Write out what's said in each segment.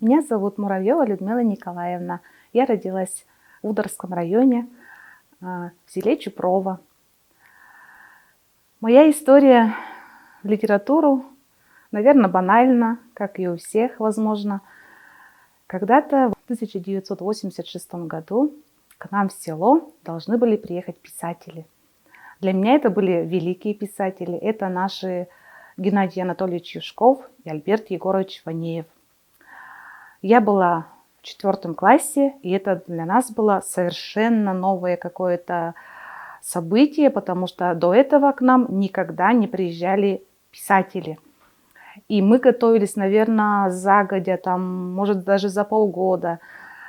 Меня зовут Муравьева Людмила Николаевна. Я родилась в Ударском районе, в селе Чупрово. Моя история в литературу, наверное, банальна, как и у всех, возможно. Когда-то в 1986 году к нам в село должны были приехать писатели. Для меня это были великие писатели. Это наши Геннадий Анатольевич Юшков и Альберт Егорович Ванеев. Я была в 4 классе, и это для нас было совершенно новое какое-то событие, потому что до этого к нам никогда не приезжали писатели. И мы готовились, наверное, загодя, там, может, даже за полгода.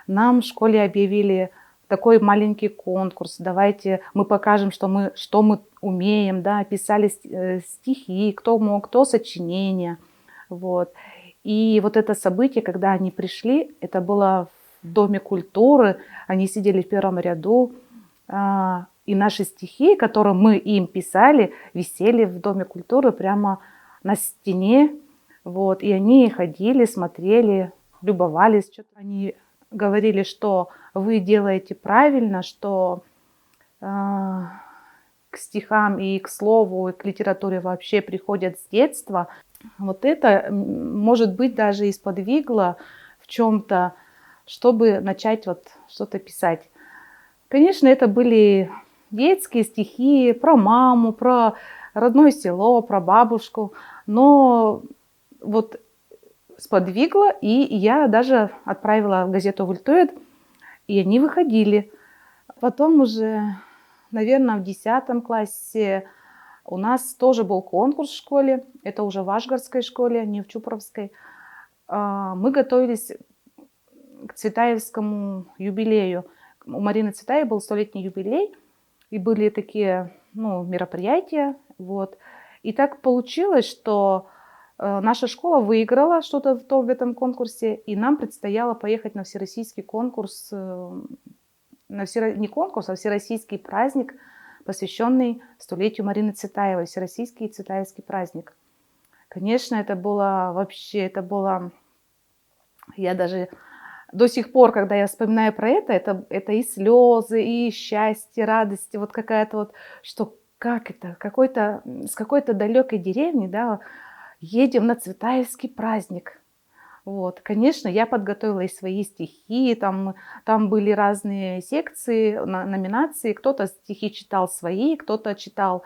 Нам в школе объявили такой маленький конкурс. Давайте мы покажем, что мы умеем, да, писали стихи, кто мог, кто сочинения. Вот. И вот это событие, когда они пришли, это было в Доме культуры, они сидели в первом ряду, и наши стихи, которые мы им писали, висели в Доме культуры прямо на стене. Вот. И они ходили, смотрели, любовались. Что-то они говорили, что вы делаете правильно, что к стихам и к слову, и к литературе вообще приходят с детства. Вот это, может быть, даже и сподвигло в чем-то, чтобы начать вот что-то писать. Конечно, это были детские стихи про маму, про родное село, про бабушку, но вот сподвигло, и я даже отправила в газету «Вольтует», и они выходили. Потом уже, наверное, в 10 классе у нас тоже был конкурс в школе, это уже в Ашгарской школе, не в Чупровской. Мы готовились к Цветаевскому юбилею. У Марины Цветаевой был 100-летний юбилей, и были такие мероприятия. Вот. И так получилось, что наша школа выиграла что-то в этом конкурсе, и нам предстояло поехать на всероссийский конкурс, не конкурс, а всероссийский праздник, посвященный 100-летию Марины Цветаевой, всероссийский Цветаевский праздник. Конечно, это было, я даже до сих пор, когда я вспоминаю про это и слезы, и счастье, радость, вот какая-то вот, что как это, с какой-то далекой деревни, да, едем на Цветаевский праздник. Вот, конечно, я подготовила и свои стихи, там были разные секции, номинации, кто-то стихи читал свои, кто-то читал,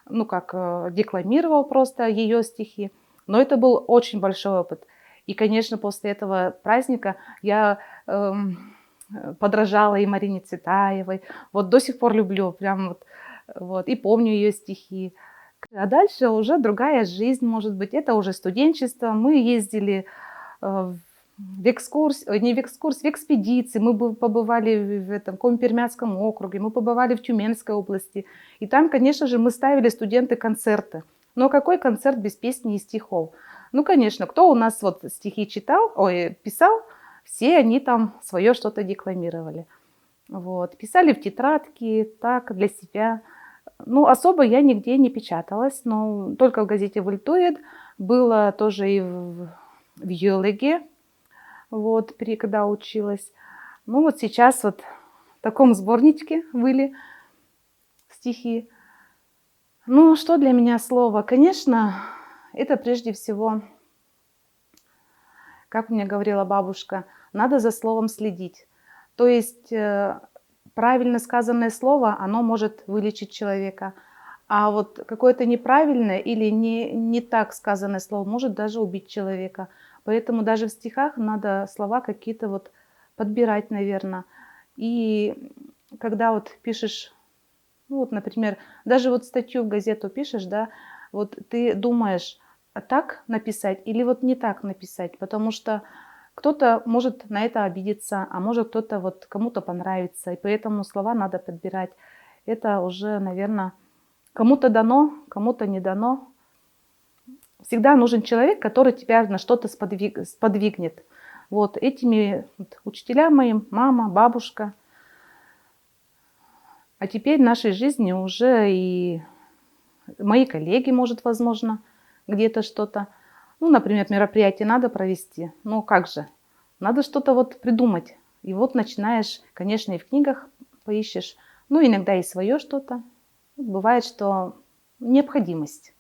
декламировал просто ее стихи, но это был очень большой опыт. И, конечно, после этого праздника я подражала и Марине Цветаевой, вот до сих пор люблю, прям вот, и помню ее стихи. А дальше уже другая жизнь, может быть, это уже студенчество, мы ездили в экспедиции. Мы побывали в этом Коми-Пермяцком округе, мы побывали в Тюменской области. И там, конечно же, мы ставили студенты концерты. Но какой концерт без песни и стихов? Ну, конечно, кто у нас вот стихи писал, все они там свое что-то декламировали. Вот. Писали в тетрадки, так, для себя. Ну, особо я нигде не печаталась, но только в газете «Вольтует», было тоже и в Юлеге, вот, когда училась. Ну, вот сейчас вот в таком сборничке были стихи. Ну, что для меня слово? Конечно, это прежде всего, как мне говорила бабушка, надо за словом следить. То есть правильно сказанное слово, оно может вылечить человека. А вот какое-то неправильное или не так сказанное слово может даже убить человека. Поэтому даже в стихах надо слова какие-то вот подбирать, наверное. И когда вот пишешь, например, даже вот статью в газету пишешь, да, вот ты думаешь, так написать или вот не так написать, потому что кто-то может на это обидеться, а может кто-то вот кому-то понравится, и поэтому слова надо подбирать. Это уже, наверное, кому-то дано, кому-то не дано. Всегда нужен человек, который тебя на что-то сподвигнет. Вот этими учителя мои, мама, бабушка. А теперь в нашей жизни уже и мои коллеги, может, возможно, где-то что-то. Например, мероприятие надо провести. Ну, как же? Надо что-то вот придумать. И вот начинаешь, конечно, и в книгах поищешь, ну, иногда и свое что-то. Бывает, что необходимость.